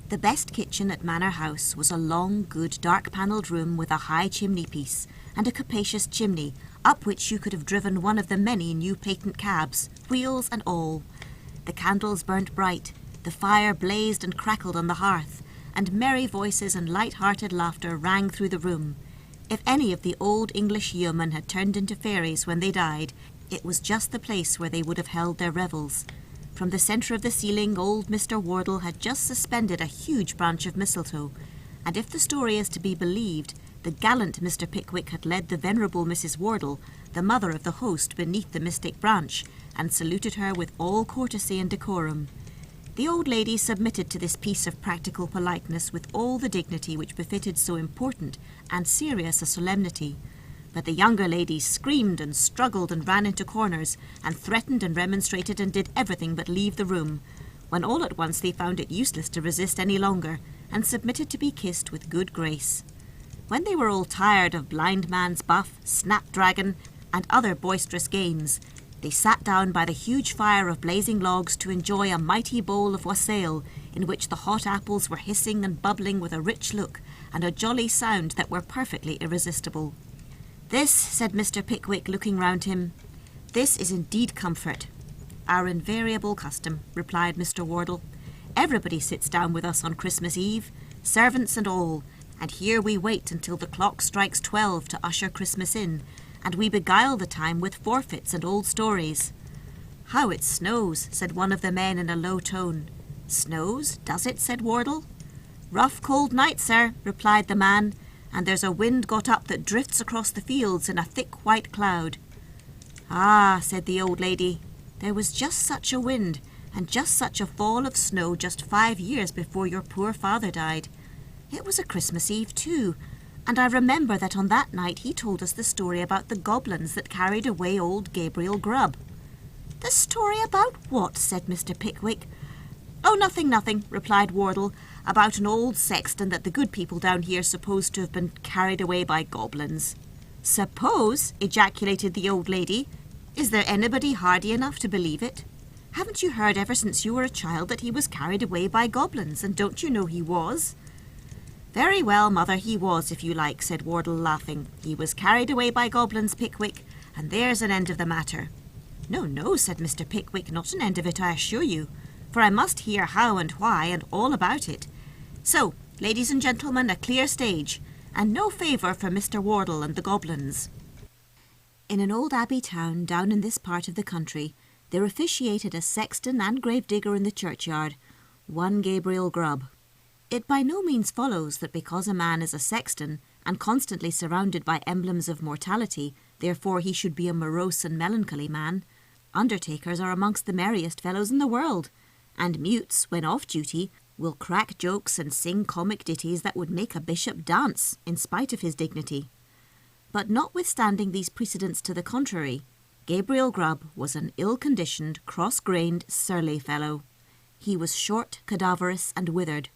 The best kitchen at Manor House was a long, good, dark-panelled room with a high chimney-piece and a capacious chimney, up which you could have driven one of the many new patent cabs, wheels and all. The candles burnt bright, the fire blazed and crackled on the hearth, and merry voices and light-hearted laughter rang through the room. If any of the old English yeomen had turned into fairies when they died, it was just the place where they would have held their revels. From the centre of the ceiling, old Mr. Wardle had just suspended a huge branch of mistletoe, and if the story is to be believed, the gallant Mr. Pickwick had led the venerable Mrs. Wardle, the mother of the host, beneath the mystic branch, and saluted her with all courtesy and decorum. The old lady submitted to this piece of practical politeness with all the dignity which befitted so important and serious a solemnity. But the younger ladies screamed and struggled and ran into corners, and threatened and remonstrated and did everything but leave the room, when all at once they found it useless to resist any longer, and submitted to be kissed with good grace. When they were all tired of blind man's buff, snapdragon, and other boisterous games, they sat down by the huge fire of blazing logs to enjoy a mighty bowl of wassail, in which the hot apples were hissing and bubbling with a rich look and a jolly sound that were perfectly irresistible. "This," said Mr. Pickwick, looking round him, "this is indeed comfort." "Our invariable custom," replied Mr. Wardle. "Everybody sits down with us on Christmas Eve, servants and all, and here we wait until the clock strikes 12 to usher Christmas in, and we beguile the time with forfeits and old stories." "How it snows," said one of the men in a low tone. "Snows, does it?" said Wardle. "Rough cold night, sir," replied the man, "and there's a wind got up that drifts across the fields in a thick white cloud." "Ah," said the old lady, "there was just such a wind, and just such a fall of snow just 5 years before your poor father died. It was a Christmas Eve too, and I remember that on that night he told us the story about the goblins that carried away old Gabriel Grub." "The story about what?" said Mr. Pickwick. "Oh, nothing," replied Wardle, "about an old sexton that the good people down here supposed to have been carried away by goblins." "Suppose?" ejaculated the old lady. "Is there anybody hardy enough to believe it? Haven't you heard ever since you were a child that he was carried away by goblins, and don't you know he was?" "Very well, mother, he was, if you like," said Wardle, laughing. "He was carried away by goblins, Pickwick, and there's an end of the matter." No," said Mr. Pickwick, "not an end of it, I assure you, for I must hear how and why and all about it. So, ladies and gentlemen, a clear stage, and no favour for Mr. Wardle and the goblins." In an old abbey town down in this part of the country, there officiated a sexton and gravedigger in the churchyard, one Gabriel Grub. It by no means follows that because a man is a sexton, and constantly surrounded by emblems of mortality, therefore he should be a morose and melancholy man. Undertakers are amongst the merriest fellows in the world, and mutes, when off duty, will crack jokes and sing comic ditties that would make a bishop dance, in spite of his dignity. But notwithstanding these precedents to the contrary, Gabriel Grub was an ill-conditioned, cross-grained, surly fellow. He was short, cadaverous, and withered,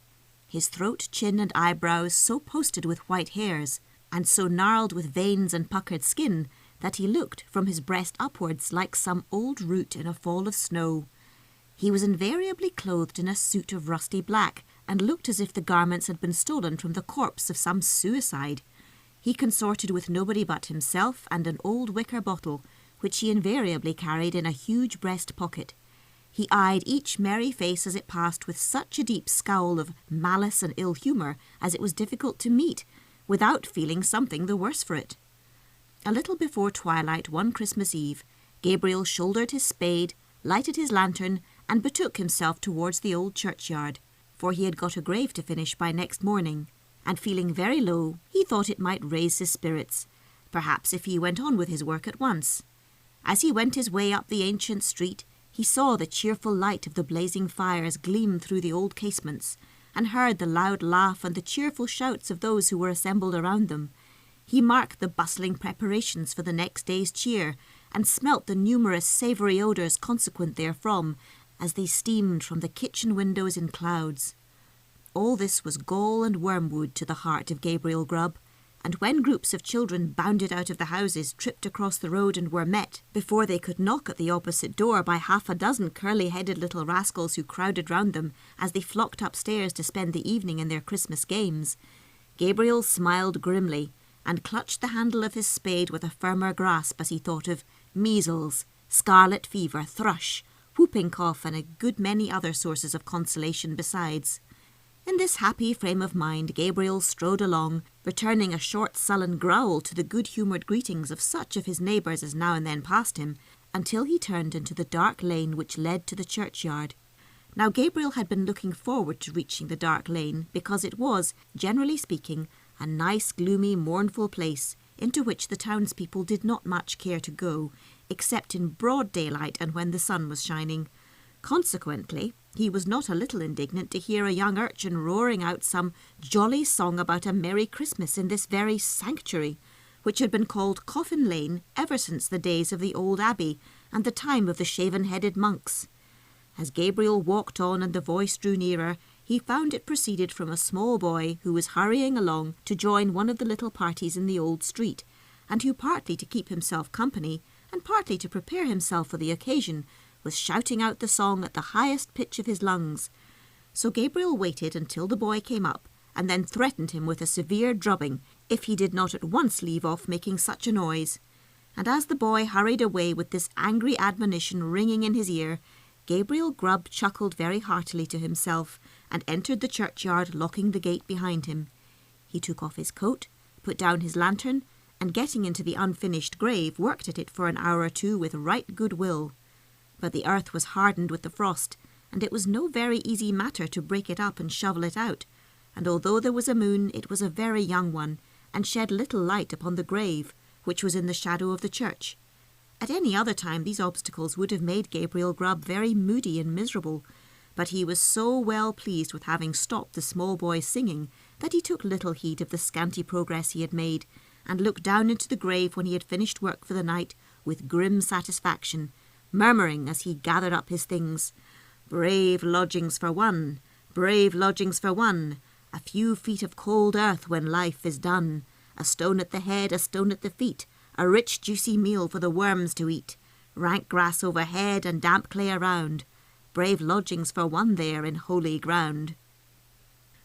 his throat, chin, and eyebrows so posted with white hairs, and so gnarled with veins and puckered skin, that he looked, from his breast upwards, like some old root in a fall of snow. He was invariably clothed in a suit of rusty black, and looked as if the garments had been stolen from the corpse of some suicide. He consorted with nobody but himself and an old wicker bottle, which he invariably carried in a huge breast pocket. He eyed each merry face as it passed with such a deep scowl of malice and ill humour as it was difficult to meet, without feeling something the worse for it. A little before twilight one Christmas Eve, Gabriel shouldered his spade, lighted his lantern, and betook himself towards the old churchyard, for he had got a grave to finish by next morning, and feeling very low, he thought it might raise his spirits, perhaps if he went on with his work at once. As he went his way up the ancient street, he saw the cheerful light of the blazing fires gleam through the old casements, and heard the loud laugh and the cheerful shouts of those who were assembled around them. He marked the bustling preparations for the next day's cheer, and smelt the numerous savoury odours consequent therefrom, as they steamed from the kitchen windows in clouds. All this was gall and wormwood to the heart of Gabriel Grub, and when groups of children bounded out of the houses, tripped across the road and were met, before they could knock at the opposite door, by half a dozen curly-headed little rascals who crowded round them as they flocked upstairs to spend the evening in their Christmas games, Gabriel smiled grimly and clutched the handle of his spade with a firmer grasp as he thought of measles, scarlet fever, thrush, whooping cough, and a good many other sources of consolation besides. In this happy frame of mind, Gabriel strode along, returning a short sullen growl to the good-humoured greetings of such of his neighbours as now and then passed him, until he turned into the dark lane which led to the churchyard. Now Gabriel had been looking forward to reaching the dark lane, because it was, generally speaking, a nice, gloomy, mournful place, into which the townspeople did not much care to go, except in broad daylight and when the sun was shining. Consequently, he was not a little indignant to hear a young urchin roaring out some jolly song about a Merry Christmas in this very sanctuary, which had been called Coffin Lane ever since the days of the old abbey and the time of the shaven-headed monks. As Gabriel walked on and the voice drew nearer, he found it proceeded from a small boy who was hurrying along to join one of the little parties in the old street, and who, partly to keep himself company, and partly to prepare himself for the occasion, was shouting out the song at the highest pitch of his lungs. So Gabriel waited until the boy came up, and then threatened him with a severe drubbing if he did not at once leave off making such a noise. And as the boy hurried away with this angry admonition ringing in his ear, Gabriel Grub chuckled very heartily to himself, and entered the churchyard, locking the gate behind him. He took off his coat, put down his lantern, and getting into the unfinished grave, worked at it for an hour or two with right good will. But the earth was hardened with the frost, and it was no very easy matter to break it up and shovel it out, and although there was a moon, it was a very young one, and shed little light upon the grave, which was in the shadow of the church. At any other time these obstacles would have made Gabriel Grub very moody and miserable, but he was so well pleased with having stopped the small boy's singing that he took little heed of the scanty progress he had made, and looked down into the grave when he had finished work for the night with grim satisfaction, murmuring as he gathered up his things, "Brave lodgings for one, brave lodgings for one, a few feet of cold earth when life is done, a stone at the head, a stone at the feet, a rich juicy meal for the worms to eat, rank grass overhead and damp clay around, brave lodgings for one there in holy ground."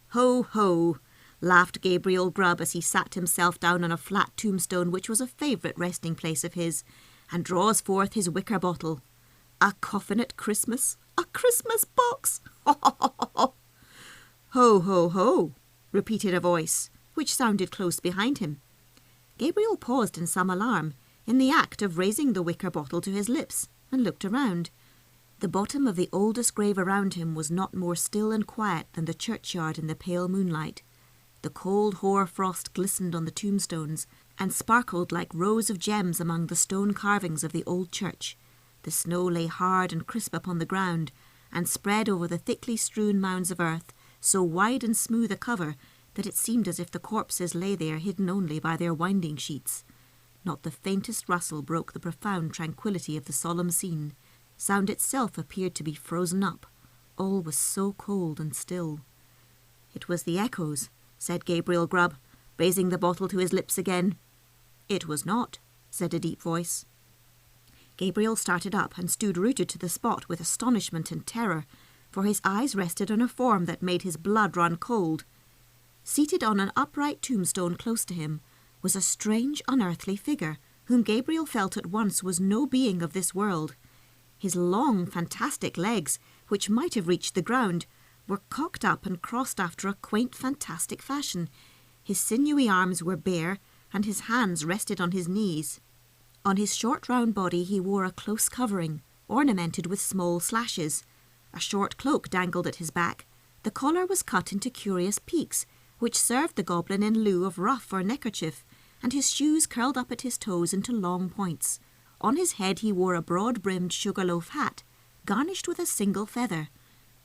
"Ho, ho!" laughed Gabriel Grub as he sat himself down on a flat tombstone which was a favourite resting place of his, and draws forth his wicker bottle. "A coffin at Christmas? A Christmas box? Ho, ho, ho, ho!" "Ho, ho, ho!" repeated a voice, which sounded close behind him. Gabriel paused in some alarm, in the act of raising the wicker bottle to his lips, and looked around. The bottom of the oldest grave around him was not more still and quiet than the churchyard in the pale moonlight. The cold hoar frost glistened on the tombstones, and sparkled like rows of gems among the stone carvings of the old church. The snow lay hard and crisp upon the ground, and spread over the thickly strewn mounds of earth, so wide and smooth a cover that it seemed as if the corpses lay there hidden only by their winding sheets. Not the faintest rustle broke the profound tranquillity of the solemn scene. Sound itself appeared to be frozen up. All was so cold and still. "It was the echoes," said Gabriel Grub, raising the bottle to his lips again. "It was not," said a deep voice. Gabriel started up and stood rooted to the spot with astonishment and terror, for his eyes rested on a form that made his blood run cold. Seated on an upright tombstone close to him was a strange, unearthly figure, whom Gabriel felt at once was no being of this world. His long, fantastic legs, which might have reached the ground, were cocked up and crossed after a quaint, fantastic fashion. His sinewy arms were bare, and his hands rested on his knees. On his short round body he wore a close covering, ornamented with small slashes. A short cloak dangled at his back. The collar was cut into curious peaks, which served the goblin in lieu of ruff or neckerchief, and his shoes curled up at his toes into long points. On his head he wore a broad-brimmed sugar-loaf hat, garnished with a single feather.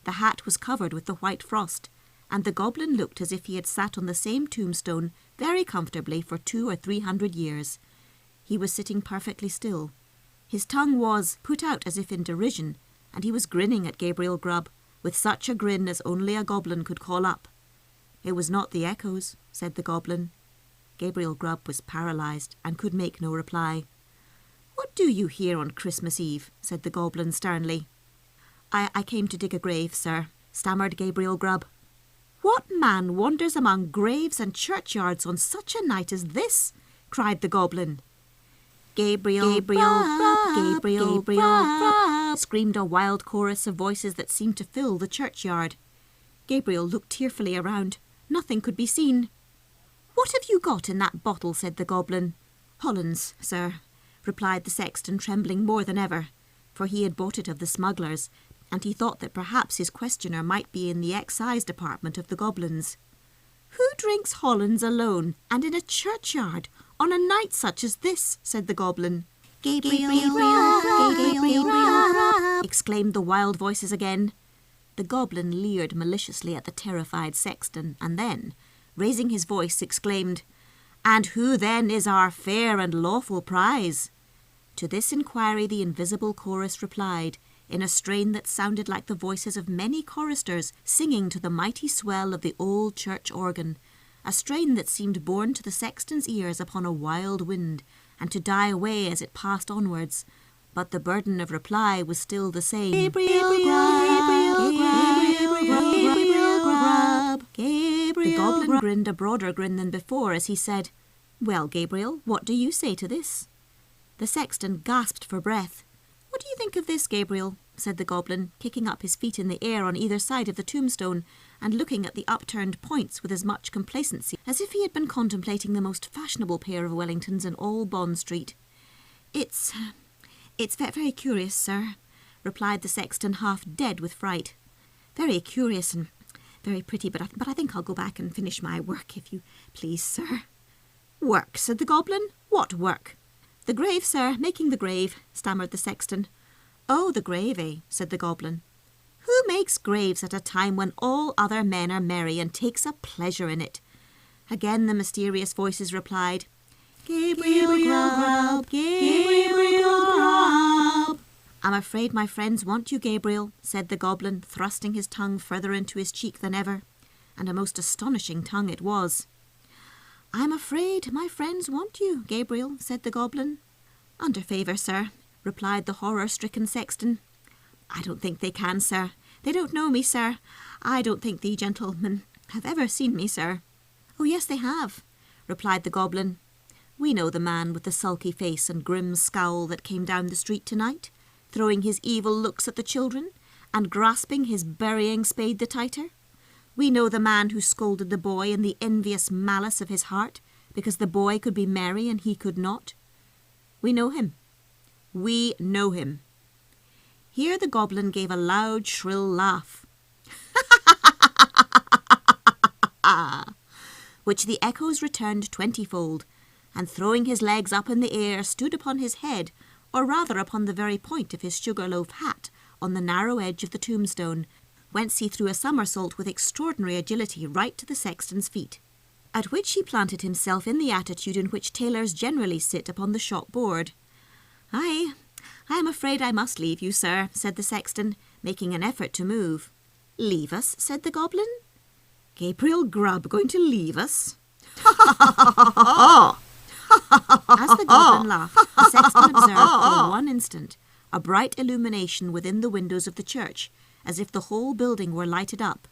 The hat was covered with the white frost, and the goblin looked as if he had sat on the same tombstone very comfortably for 200 or 300 years. He was sitting perfectly still. His tongue was put out as if in derision, and he was grinning at Gabriel Grub, with such a grin as only a goblin could call up. "It was not the echoes," said the goblin. Gabriel Grub was paralysed and could make no reply. "What do you here on Christmas Eve?" said the goblin sternly. I came to dig a grave, sir," stammered Gabriel Grub. "What man wanders among graves and churchyards on such a night as this?" cried the goblin. Gabriel Grub, screamed a wild chorus of voices that seemed to fill the churchyard. Gabriel looked tearfully around. Nothing could be seen. "What have you got in that bottle?" said the goblin. "Hollands, sir," replied the sexton, trembling more than ever, for he had bought it of the smugglers, and he thought that perhaps his questioner might be in the excise department of the Goblins. "Who drinks Hollands alone, and in a churchyard, on a night such as this?" said the goblin. Gabriel, exclaimed the wild voices again. The goblin leered maliciously at the terrified sexton, and then, raising his voice, exclaimed, "And who then is our fair and lawful prize?" To this inquiry the invisible chorus replied, in a strain that sounded like the voices of many choristers singing to the mighty swell of the old church organ, a strain that seemed borne to the sexton's ears upon a wild wind, and to die away as it passed onwards. But the burden of reply was still the same. Gabriel Grub. The goblin grinned a broader grin than before as he said, "Well, Gabriel, what do you say to this?" The sexton gasped for breath. "What do you think of this, Gabriel?" said the goblin, kicking up his feet in the air on either side of the tombstone and looking at the upturned points with as much complacency as if he had been contemplating the most fashionable pair of Wellingtons in all Bond Street. It's very curious, sir," replied the sexton, half dead with fright. "Very curious and very pretty, but I think I'll go back and finish my work, if you please, sir." "Work?" said the goblin. "What work?" "The grave, sir, making the grave," stammered the sexton. "Oh, the grave, eh?" said the goblin. "Who makes graves at a time when all other men are merry and takes a pleasure in it?" Again the mysterious voices replied, "Gabriel Grub, Gabriel Grub." "I'm afraid my friends want you, Gabriel," said the goblin, thrusting his tongue further into his cheek than ever, and a most astonishing tongue it was. "I'm afraid my friends want you, Gabriel," said the goblin. "Under favour, sir," replied the horror-stricken sexton. "I don't think they can, sir. They don't know me, sir. I don't think the gentlemen have ever seen me, sir." "Oh, yes, they have," replied the goblin. "We know the man with the sulky face and grim scowl that came down the street tonight, throwing his evil looks at the children, and grasping his burying spade the tighter. We know the man who scolded the boy in the envious malice of his heart, because the boy could be merry and he could not. We know him. We know him." Here the goblin gave a loud, shrill laugh, which the echoes returned 20-fold, and throwing his legs up in the air, stood upon his head, or rather upon the very point of his sugar-loaf hat, on the narrow edge of the tombstone, whence he threw a somersault with extraordinary agility right to the sexton's feet, at which he planted himself in the attitude in which tailors generally sit upon the shop board. "I am afraid I must leave you, sir," said the sexton, making an effort to move. "Leave us?" said the goblin. "Gabriel Grub going to leave us?" As the goblin laughed, the sexton observed for one instant a bright illumination within the windows of the church, as if the whole building were lighted up.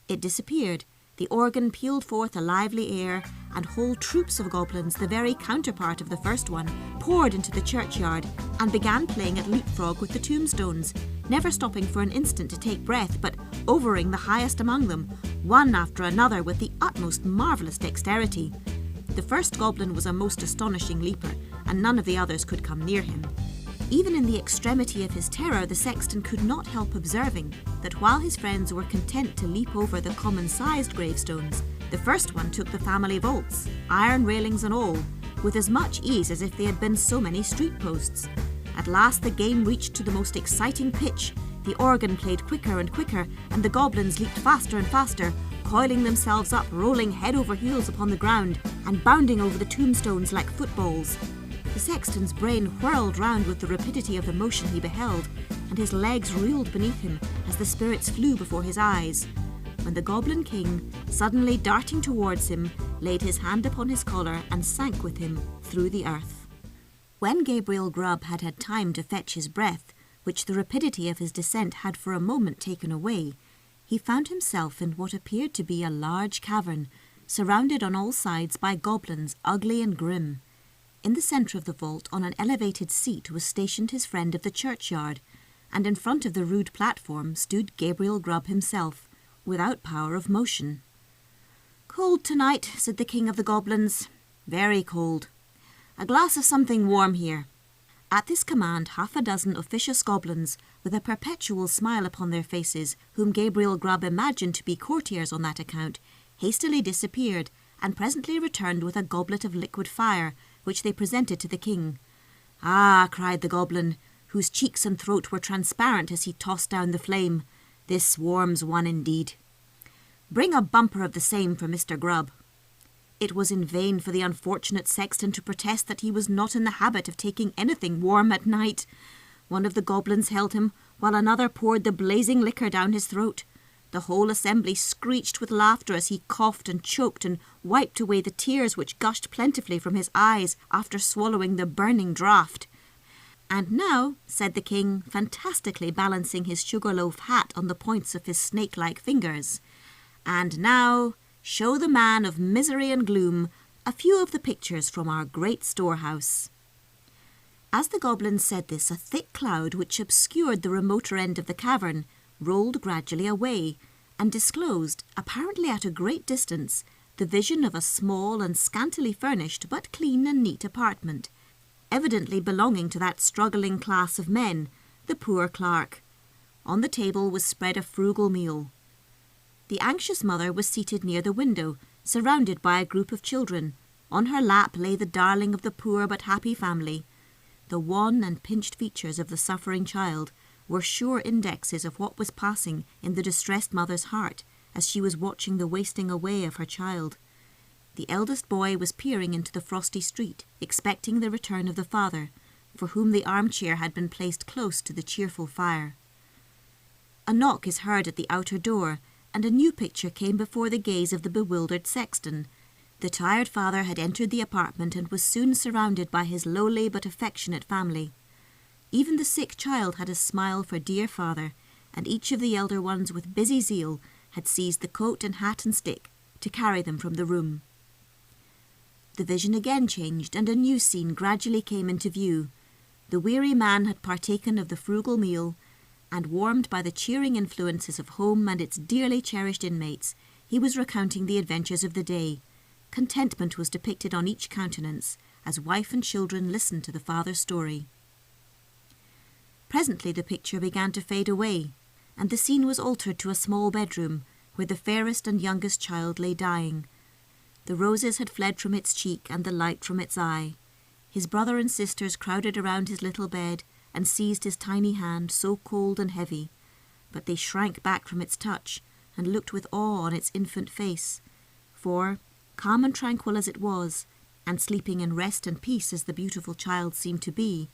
It disappeared. The organ pealed forth a lively air, and whole troops of goblins, the very counterpart of the first one, poured into the churchyard and began playing at leapfrog with the tombstones, never stopping for an instant to take breath, but overing the highest among them, one after another with the utmost marvellous dexterity. The first goblin was a most astonishing leaper, and none of the others could come near him. Even in the extremity of his terror, the sexton could not help observing that while his friends were content to leap over the common-sized gravestones, the first one took the family vaults, iron railings and all, with as much ease as if they had been so many street posts. At last the game reached to the most exciting pitch. The organ played quicker and quicker, and the goblins leaped faster and faster, coiling themselves up, rolling head over heels upon the ground, and bounding over the tombstones like footballs. The sexton's brain whirled round with the rapidity of the motion he beheld, and his legs reeled beneath him as the spirits flew before his eyes. when the Goblin King, suddenly darting towards him, laid his hand upon his collar and sank with him through the earth. When Gabriel Grub had had time to fetch his breath, which the rapidity of his descent had for a moment taken away, he found himself in what appeared to be a large cavern, surrounded on all sides by goblins ugly and grim. In the centre of the vault, on an elevated seat, was stationed his friend of the churchyard, and in front of the rude platform stood Gabriel Grub himself, without power of motion. "Cold tonight," said the king of the goblins. "Very cold. A glass of something warm here." At this command, half a dozen officious goblins, with a perpetual smile upon their faces, whom Gabriel Grub imagined to be courtiers on that account, hastily disappeared, and presently returned with a goblet of liquid fire, which they presented to the king. "Ah," cried the goblin, whose cheeks and throat were transparent as he tossed down the flame, "this warms one indeed. Bring a bumper of the same for Mr. Grubb." It was in vain for the unfortunate Sexton to protest that he was not in the habit of taking anything warm at night. One of the goblins held him, while another poured the blazing liquor down his throat. The whole assembly screeched with laughter as he coughed and choked and wiped away the tears which gushed plentifully from his eyes after swallowing the burning draught. "And now," said the king, fantastically balancing his sugar-loaf hat on the points of his snake-like fingers, "and now, show the man of misery and gloom a few of the pictures from our great storehouse." As the goblin said this, a thick cloud which obscured the remoter end of the cavern rolled gradually away, and disclosed, apparently at a great distance, the vision of a small and scantily furnished but clean and neat apartment, evidently belonging to that struggling class of men, the poor clerk. On the table was spread a frugal meal. The anxious mother was seated near the window, surrounded by a group of children. On her lap lay the darling of the poor but happy family. The wan and pinched features of the suffering child were sure indexes of what was passing in the distressed mother's heart as she was watching the wasting away of her child. The eldest boy was peering into the frosty street, expecting the return of the father, for whom the armchair had been placed close to the cheerful fire. A knock is heard at the outer door, and a new picture came before the gaze of the bewildered Sexton. The tired father had entered the apartment and was soon surrounded by his lowly but affectionate family. Even the sick child had a smile for dear father, and each of the elder ones with busy zeal had seized the coat and hat and stick to carry them from the room. The vision again changed, and a new scene gradually came into view. The weary man had partaken of the frugal meal, and warmed by the cheering influences of home and its dearly cherished inmates, he was recounting the adventures of the day. Contentment was depicted on each countenance, as wife and children listened to the father's story. Presently the picture began to fade away, and the scene was altered to a small bedroom, where the fairest and youngest child lay dying. The roses had fled from its cheek and the light from its eye. His brother and sisters crowded around his little bed and seized his tiny hand, so cold and heavy, but they shrank back from its touch and looked with awe on its infant face, for, calm and tranquil as it was, and sleeping in rest and peace as the beautiful child seemed to be,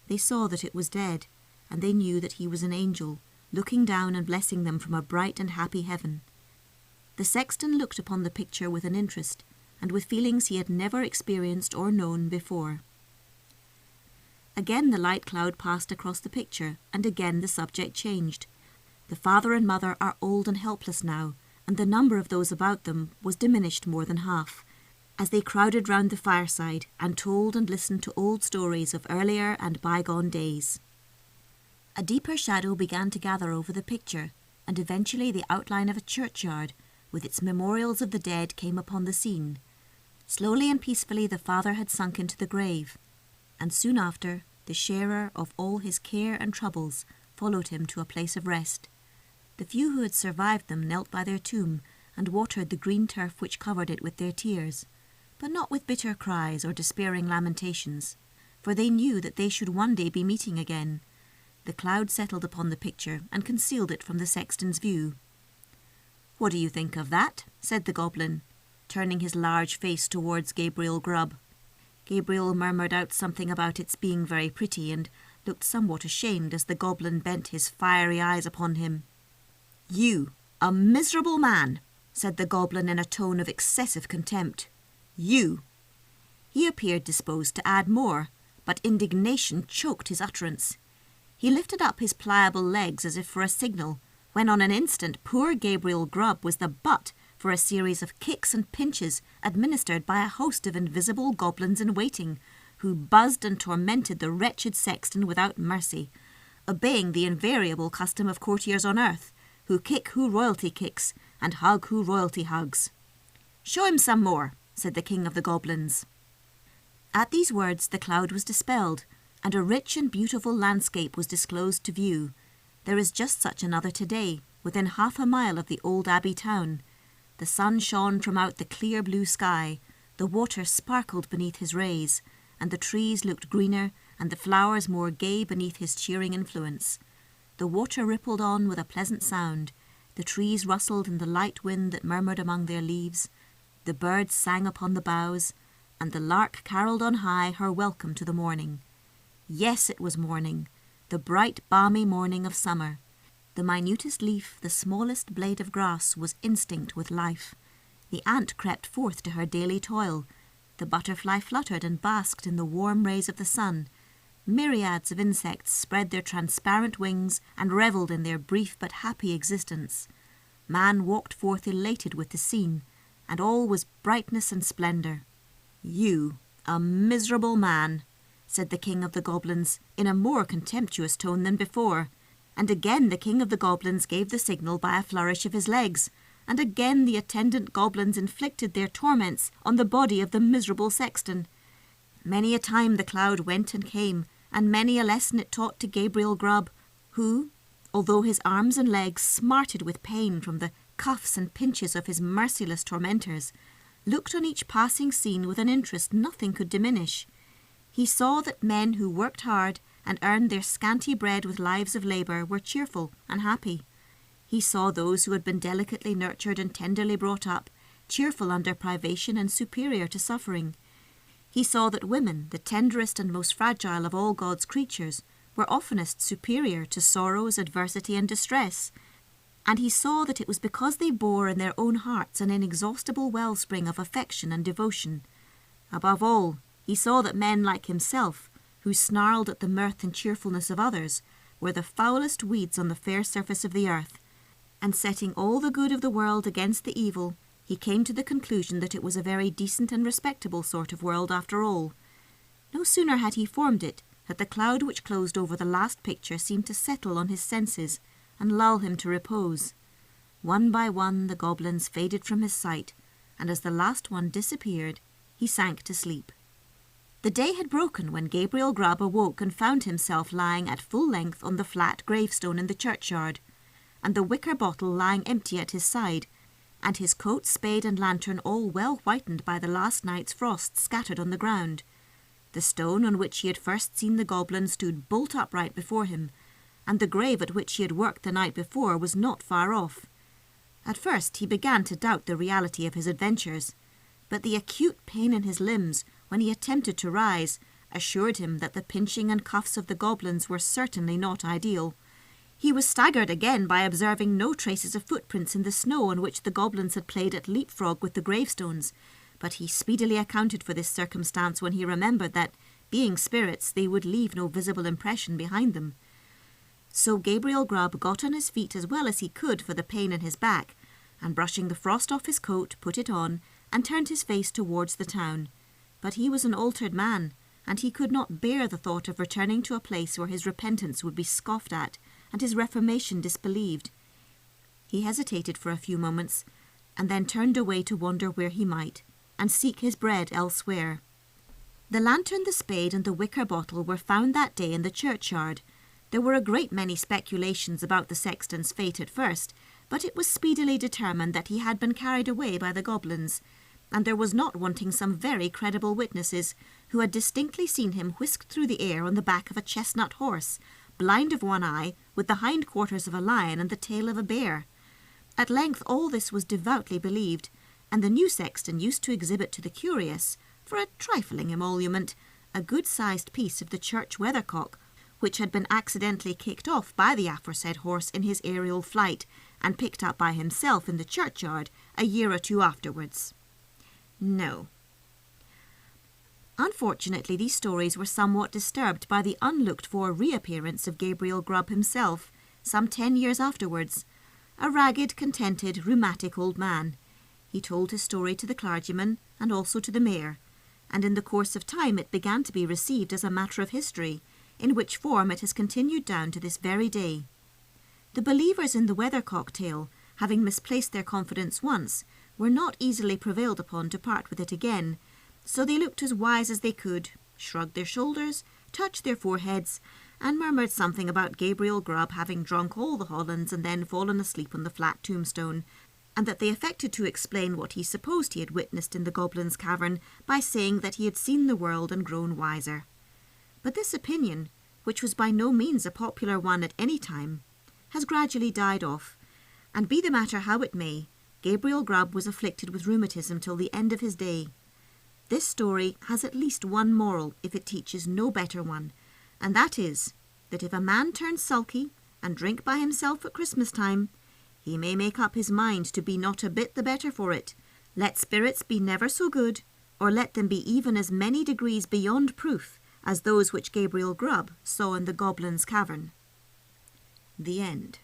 they saw that it was dead, and they knew that he was an angel, looking down and blessing them from a bright and happy heaven. The sexton looked upon the picture with an interest, and with feelings he had never experienced or known before. Again the light cloud passed across the picture, and again the subject changed. The father and mother are old and helpless now, and the number of those about them was diminished more than half, as they crowded round the fireside and told and listened to old stories of earlier and bygone days. A deeper shadow began to gather over the picture, and eventually the outline of a churchyard, with its memorials of the dead, came upon the scene. Slowly and peacefully the father had sunk into the grave, and soon after the sharer of all his care and troubles followed him to a place of rest. The few who had survived them knelt by their tomb and watered the green turf which covered it with their tears, but not with bitter cries or despairing lamentations, for they knew that they should one day be meeting again. The cloud settled upon the picture and concealed it from the sexton's view. "What do you think of that?" said the goblin, turning his large face towards Gabriel Grub. Gabriel murmured out something about its being very pretty, and looked somewhat ashamed as the goblin bent his fiery eyes upon him. "You, "A miserable man," said the goblin in a tone of excessive contempt. "You." He appeared disposed to add more, but indignation choked his utterance. He lifted up his pliable legs as if for a signal, when on an instant poor Gabriel Grub was the butt for a series of kicks and pinches administered by a host of invisible goblins in waiting, who buzzed and tormented the wretched Sexton without mercy, obeying the invariable custom of courtiers on earth, who kick who royalty kicks, and hug who royalty hugs. "Show him some more," said the king of the goblins. At these words the cloud was dispelled, and a rich and beautiful landscape was disclosed to view. There is just such another today, within half a mile of the old abbey town. The sun shone from out the clear blue sky, the water sparkled beneath his rays, and the trees looked greener and the flowers more gay beneath his cheering influence. The water rippled on with a pleasant sound, the trees rustled in the light wind that murmured among their leaves, the birds sang upon the boughs, and the lark carolled on high her welcome to the morning. Yes, it was morning, the bright balmy morning of summer. The minutest leaf, the smallest blade of grass was instinct with life. The ant crept forth to her daily toil. The butterfly fluttered and basked in the warm rays of the sun. Myriads of insects spread their transparent wings and revelled in their brief but happy existence. Man walked forth elated with the scene, and all was brightness and splendour. "You, a miserable man," said the king of the goblins in a more contemptuous tone than before, and again the king of the goblins gave the signal by a flourish of his legs, and again the attendant goblins inflicted their torments on the body of the miserable Sexton. Many a time the cloud went and came, and many a lesson it taught to Gabriel Grub, who, although his arms and legs smarted with pain from the cuffs and pinches of his merciless tormentors, looked on each passing scene with an interest nothing could diminish. He saw that men who worked hard and earned their scanty bread with lives of labour were cheerful and happy. He saw those who had been delicately nurtured and tenderly brought up, cheerful under privation and superior to suffering. He saw that women, the tenderest and most fragile of all God's creatures, were oftenest superior to sorrows, adversity, and distress. And he saw that it was because they bore in their own hearts an inexhaustible wellspring of affection and devotion. Above all, he saw that men like himself, who snarled at the mirth and cheerfulness of others, were the foulest weeds on the fair surface of the earth, and setting all the good of the world against the evil, he came to the conclusion that it was a very decent and respectable sort of world after all. No sooner had he formed it, that the cloud which closed over the last picture seemed to settle on his senses, and lull him to repose. One by one the goblins faded from his sight, and as the last one disappeared, he sank to sleep. The day had broken when Gabriel Grub awoke and found himself lying at full length on the flat gravestone in the churchyard, and the wicker bottle lying empty at his side, and his coat, spade, and lantern all well whitened by the last night's frost scattered on the ground. The stone on which he had first seen the goblin stood bolt upright before him, and the grave at which he had worked the night before was not far off. At first he began to doubt the reality of his adventures, but the acute pain in his limbs, when he attempted to rise, assured him that the pinching and cuffs of the goblins were certainly not ideal. He was staggered again by observing no traces of footprints in the snow on which the goblins had played at leapfrog with the gravestones, but he speedily accounted for this circumstance when he remembered that, being spirits, they would leave no visible impression behind them. So Gabriel Grub got on his feet as well as he could for the pain in his back, and brushing the frost off his coat, put it on, and turned his face towards the town. But he was an altered man, and he could not bear the thought of returning to a place where his repentance would be scoffed at, and his reformation disbelieved. He hesitated for a few moments, and then turned away to wonder where he might, and seek his bread elsewhere. The lantern, the spade, and the wicker bottle were found that day in the churchyard. There were a great many speculations about the sexton's fate at first, but it was speedily determined that he had been carried away by the goblins, and there was not wanting some very credible witnesses who had distinctly seen him whisked through the air on the back of a chestnut horse, blind of one eye, with the hind quarters of a lion and the tail of a bear. At length all this was devoutly believed, and the new sexton used to exhibit to the curious, for a trifling emolument, a good-sized piece of the church weathercock, which had been accidentally kicked off by the aforesaid horse in his aerial flight and picked up by himself in the churchyard a year or two afterwards. No. Unfortunately, these stories were somewhat disturbed by the unlooked-for reappearance of Gabriel Grub himself, some 10 years afterwards, a ragged, contented, rheumatic old man. He told his story to the clergyman and also to the mayor, and in the course of time it began to be received as a matter of history, in which form it has continued down to this very day. The believers in the weathercock tale, having misplaced their confidence once, were not easily prevailed upon to part with it again, so they looked as wise as they could, shrugged their shoulders, touched their foreheads, and murmured something about Gabriel Grub having drunk all the Hollands and then fallen asleep on the flat tombstone, and that they affected to explain what he supposed he had witnessed in the Goblins' cavern by saying that he had seen the world and grown wiser. But this opinion, which was by no means a popular one at any time, has gradually died off, and be the matter how it may, Gabriel Grub was afflicted with rheumatism till the end of his day. This story has at least one moral if it teaches no better one, and that is that if a man turns sulky and drink by himself at Christmas time, he may make up his mind to be not a bit the better for it, let spirits be never so good, or let them be even as many degrees beyond proof as those which Gabriel Grub saw in the Goblins' cavern. The end.